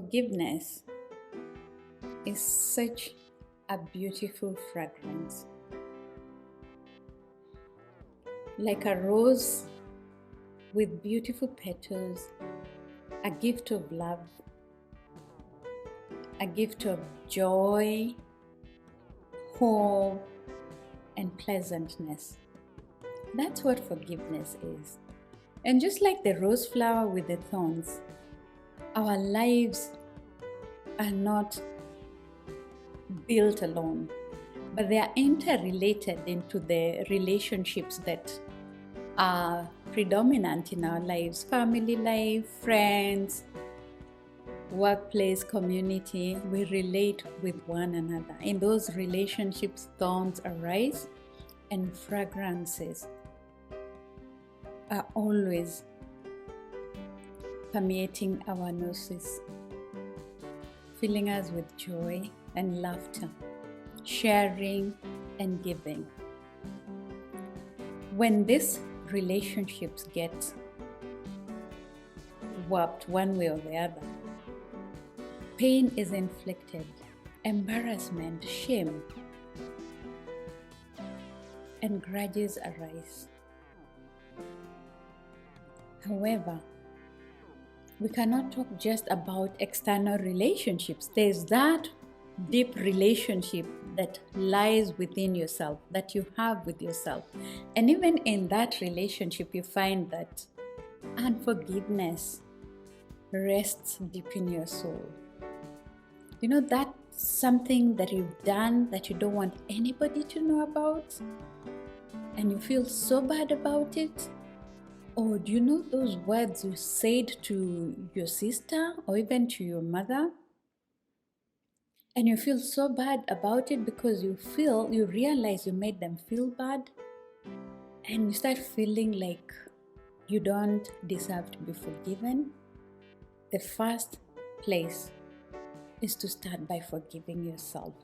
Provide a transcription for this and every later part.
Forgiveness is such a beautiful fragrance, like a rose with beautiful petals, a gift of love, a gift of joy, hope, and pleasantness. That's what forgiveness is. And just like the rose flower with the thorns, our lives are not built alone, but they are interrelated into the relationships that are predominant in our lives: family life, friends, workplace, community. We relate with one another. In those relationships, thorns arise, and fragrances are always permeating our noses, filling us with joy and laughter, sharing and giving. When these relationships get warped one way or the other, pain is inflicted, embarrassment, shame, and grudges arise. However, we cannot talk just about external relationships. There's that deep relationship that lies within yourself, that you have with yourself. And even in that relationship, you find that unforgiveness rests deep in your soul. You know, that's something that you've done that you don't want anybody to know about, and you feel so bad about it. Or do you know those words you said to your sister or even to your mother? And you feel so bad about it because you realize you made them feel bad, and you start feeling like you don't deserve to be forgiven. The first place is to start by forgiving yourself.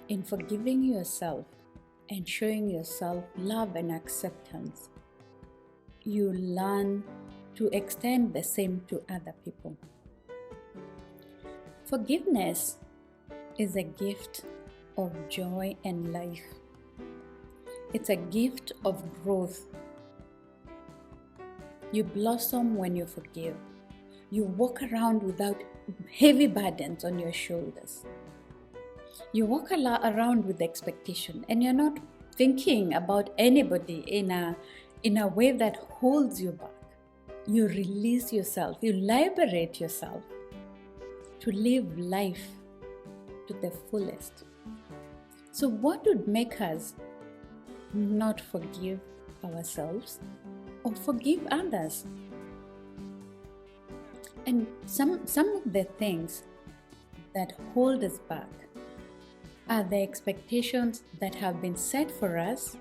In forgiving yourself and showing yourself love and acceptance, you learn to extend the same to other people. Forgiveness is a gift of joy and life. It's a gift of growth. You blossom when you forgive. You walk around without heavy burdens on your shoulders. You walk around with expectation, and you're not thinking about anybody in a way that holds you back. You release yourself, you liberate yourself to live life to the fullest. So what would make us not forgive ourselves or forgive others? And some of the things that hold us back are the expectations that have been set for us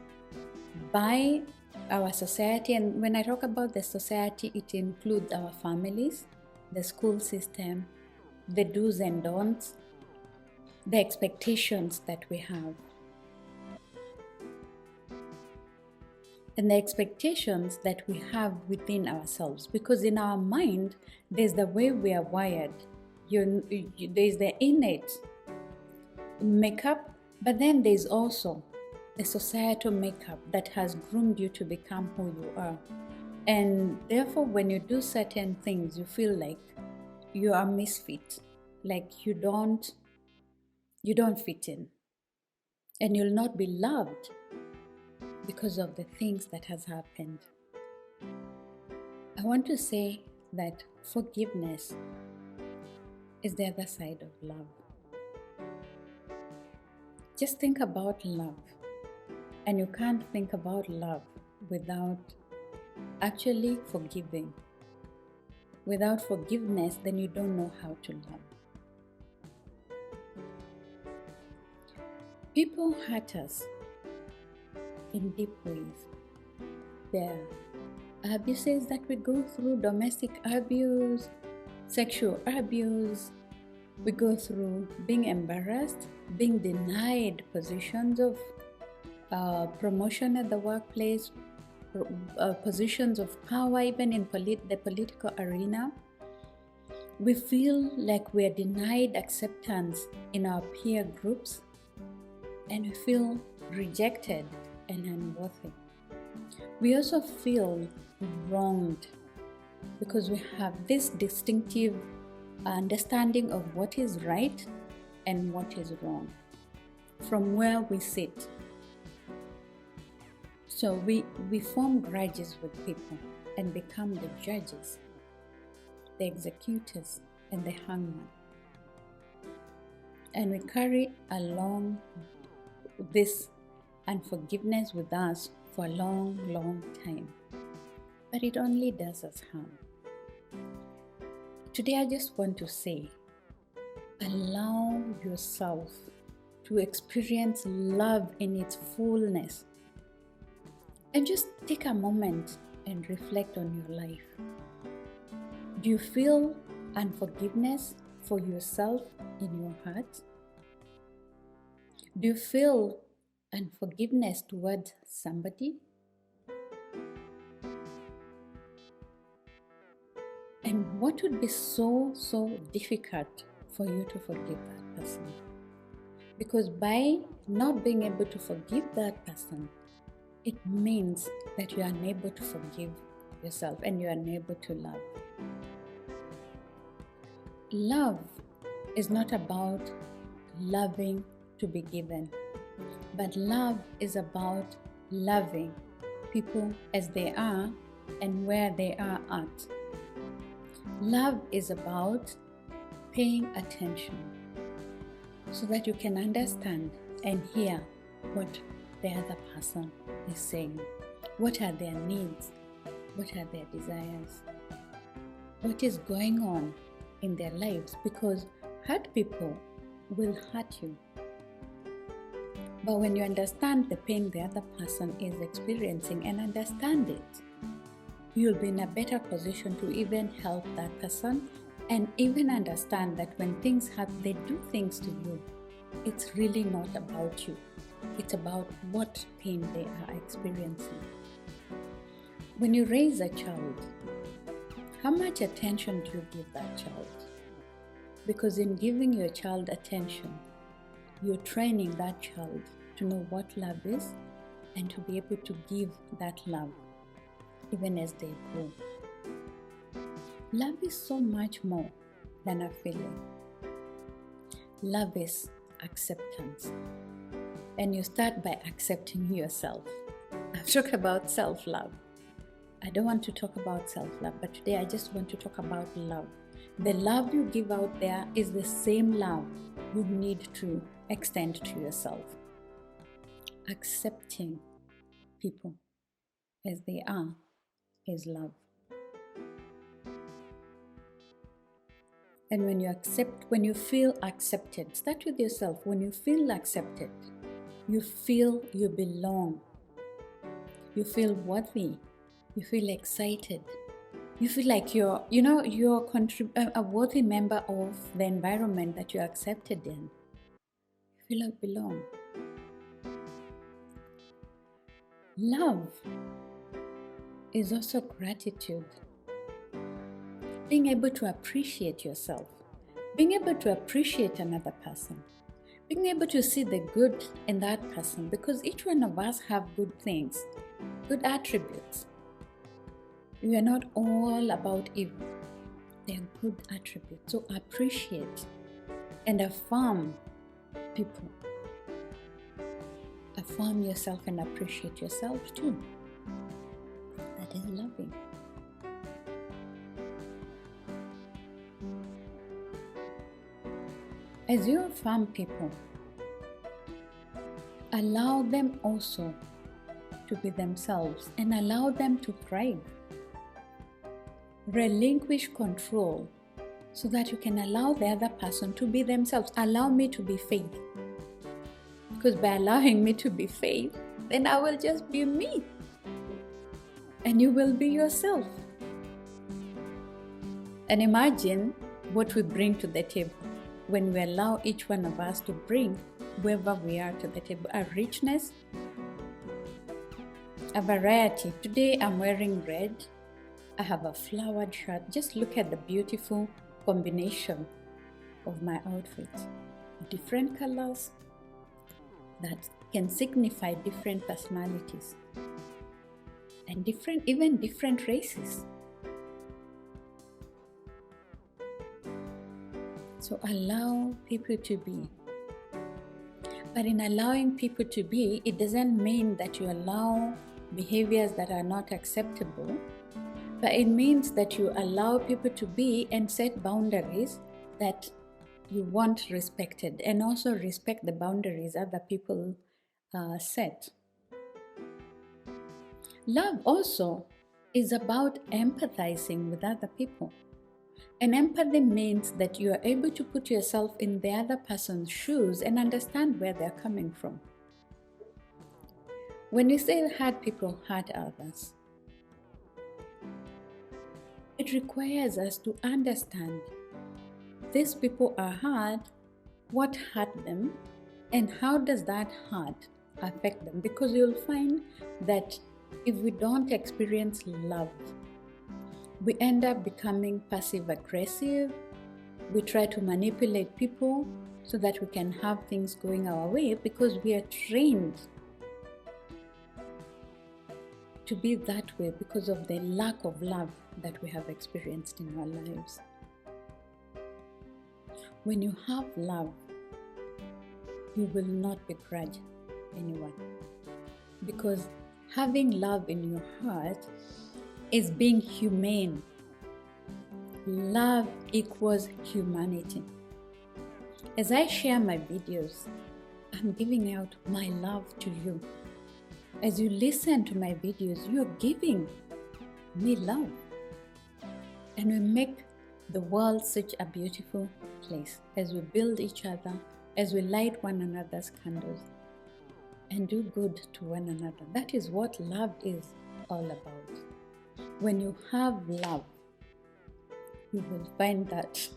by our society. And when I talk about the society, it includes our families, the school system, the do's and don'ts, the expectations that we have. And the expectations that we have within ourselves, because in our mind, there's the way we are wired. There's the innate makeup, but then there's also the societal makeup that has groomed you to become who you are. And therefore, when you do certain things, you feel like you are misfit, like you don't fit in, and you'll not be loved because of the things that has happened. I want to say that forgiveness is the other side of love. Just think about love, and you can't think about love without actually forgiving. Without forgiveness, then you don't know how to love. People hurt us in deep ways. There are abuses that we go through: domestic abuse, sexual abuse. We go through being embarrassed, being denied positions of promotion at the workplace, positions of power, even in the political arena. We feel like we are denied acceptance in our peer groups, and we feel rejected and unworthy. We also feel wronged because we have this distinctive understanding of what is right and what is wrong from where we sit. So we form grudges with people and become the judges, the executors, and the hangman. And we carry along this unforgiveness with us for a long, long time. But it only does us harm. Today I just want to say, allow yourself to experience love in its fullness. And just take a moment and reflect on your life. Do you feel unforgiveness for yourself in your heart? Do you feel unforgiveness towards somebody? And what would be so difficult for you to forgive that person? Because by not being able to forgive that person, it means that you are unable to forgive yourself and you are unable to love. Love is not about loving to be given, but love is about loving people as they are and where they are at. Love is about paying attention so that you can understand and hear what the other person is saying. What are their needs? What are their desires? What is going on in their lives? Because hurt people will hurt you. But when you understand the pain the other person is experiencing and understand it, you'll be in a better position to even help that person and even understand that when things happen, they do things to you. It's really not about you. It's about what pain they are experiencing. When you raise a child, how much attention do you give that child? Because in giving your child attention, you're training that child to know what love is and to be able to give that love even as they grow. Love is so much more than a feeling. Love is acceptance. And you start by accepting yourself. I've talked about self-love. I don't want to talk about self-love, but today I just want to talk about love. The love you give out there is the same love you need to extend to yourself. Accepting people as they are is love. And when you feel accepted, start with yourself. When you feel accepted, you feel you belong. You feel worthy. You feel excited. You feel like you're a worthy member of the environment that you're accepted in. You feel like belong. Love is also gratitude. Being able to appreciate yourself. Being able to appreciate another person. Being able to see the good in that person, because each one of us have good things, good attributes. We are not all about evil. They are good attributes. So appreciate and affirm people. Affirm yourself and appreciate yourself too. That is loving. As you affirm people, allow them also to be themselves and allow them to thrive. Relinquish control so that you can allow the other person to be themselves. Allow me to be Faith. Because by allowing me to be Faith, then I will just be me. And you will be yourself. And imagine what we bring to the table when we allow each one of us to bring wherever we are to the table. A richness, a variety. Today I'm wearing red. I have a flowered shirt. Just look at the beautiful combination of my outfits, different colors that can signify different personalities and even different races. So allow people to be. But in allowing people to be, it doesn't mean that you allow behaviors that are not acceptable, but it means that you allow people to be and set boundaries that you want respected, and also respect the boundaries other people set. Love also is about empathizing with other people. And empathy means that you are able to put yourself in the other person's shoes and understand where they're coming from. When we say hurt people hurt others, it requires us to understand these people are hurt, what hurt them, and how does that hurt affect them? Because you'll find that if we don't experience love, we end up becoming passive-aggressive. We try to manipulate people so that we can have things going our way because we are trained to be that way because of the lack of love that we have experienced in our lives. When you have love, you will not begrudge anyone, because having love in your heart is being humane. Love equals humanity. As I share my videos, I'm giving out my love to you. As you listen to my videos, you're giving me love. And we make the world such a beautiful place as we build each other, as we light one another's candles and do good to one another. That is what love is all about. When you have love, you will find that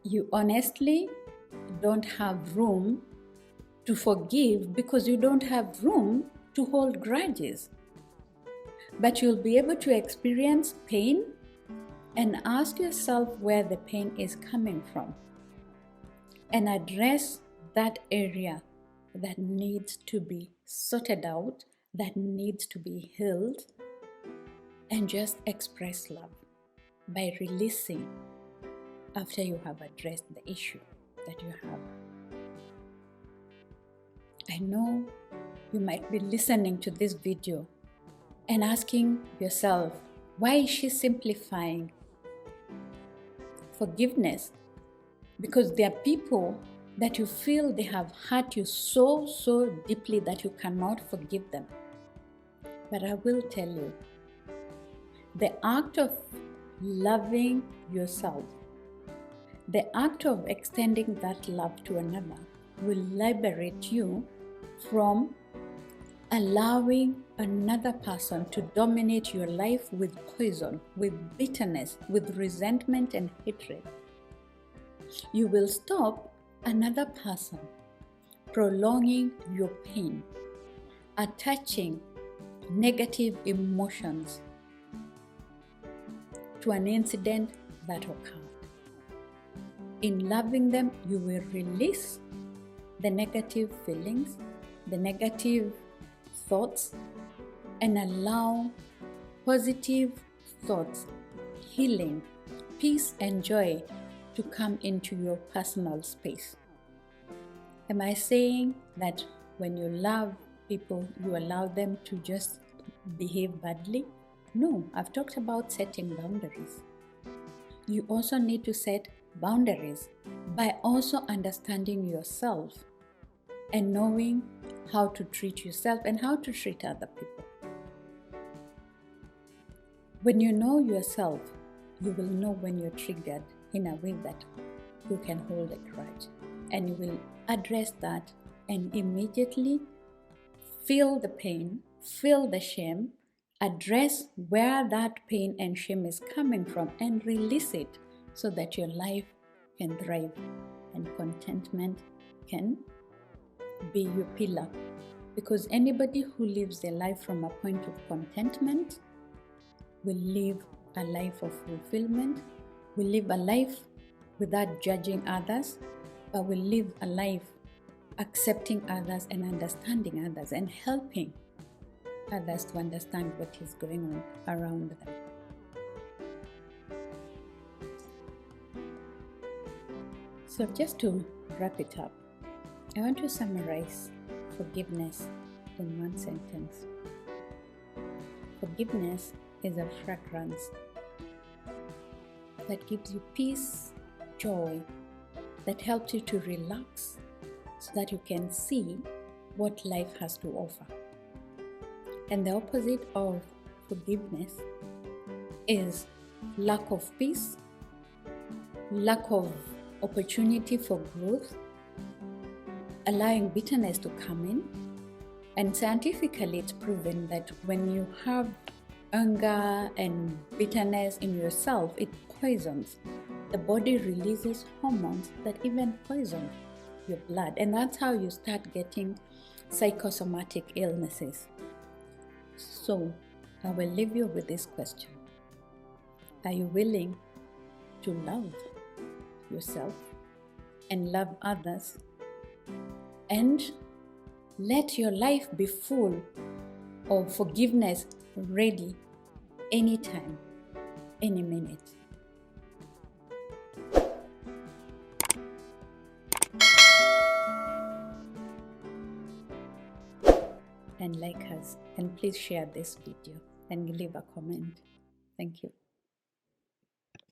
you honestly don't have room to forgive because you don't have room to hold grudges. But you'll be able to experience pain and ask yourself where the pain is coming from and address that area that needs to be sorted out, that needs to be healed, and just express love by releasing after you have addressed the issue that you have. I know you might be listening to this video and asking yourself, why is she simplifying forgiveness? Because there are people that you feel they have hurt you so deeply that you cannot forgive them. But I will tell you, the act of loving yourself, the act of extending that love to another will liberate you from allowing another person to dominate your life with poison, with bitterness, with resentment and hatred. You will stop another person prolonging your pain, attaching negative emotions to an incident that occurred. In loving them, you will release the negative feelings, the negative thoughts, and allow positive thoughts, healing, peace, and joy to come into your personal space. Am I saying that when you love people, you allow them to just behave badly? No, I've talked about setting boundaries. You also need to set boundaries by also understanding yourself and knowing how to treat yourself and how to treat other people. When you know yourself, you will know when you're triggered in a way that you can hold a grudge, and you will address that and immediately feel the pain, feel the shame, address where that pain and shame is coming from and release it so that your life can thrive and contentment can be your pillar. Because anybody who lives their life from a point of contentment will live a life of fulfillment We live a life without judging others, but we live a life accepting others and understanding others and helping others to understand what is going on around them. So just to wrap it up, I want to summarize forgiveness in one sentence. Forgiveness is a fragrance that gives you peace, joy, that helps you to relax so that you can see what life has to offer. And the opposite of forgiveness is lack of peace, lack of opportunity for growth, allowing bitterness to come in. And scientifically, it's proven that when you have anger and bitterness in yourself, it poisons. The body releases hormones that even poison your blood. And that's how you start getting psychosomatic illnesses. So, I will leave you with this question. Are you willing to love yourself and love others and let your life be full of forgiveness, ready anytime, any minute? And like us, and please share this video and leave a comment. Thank you.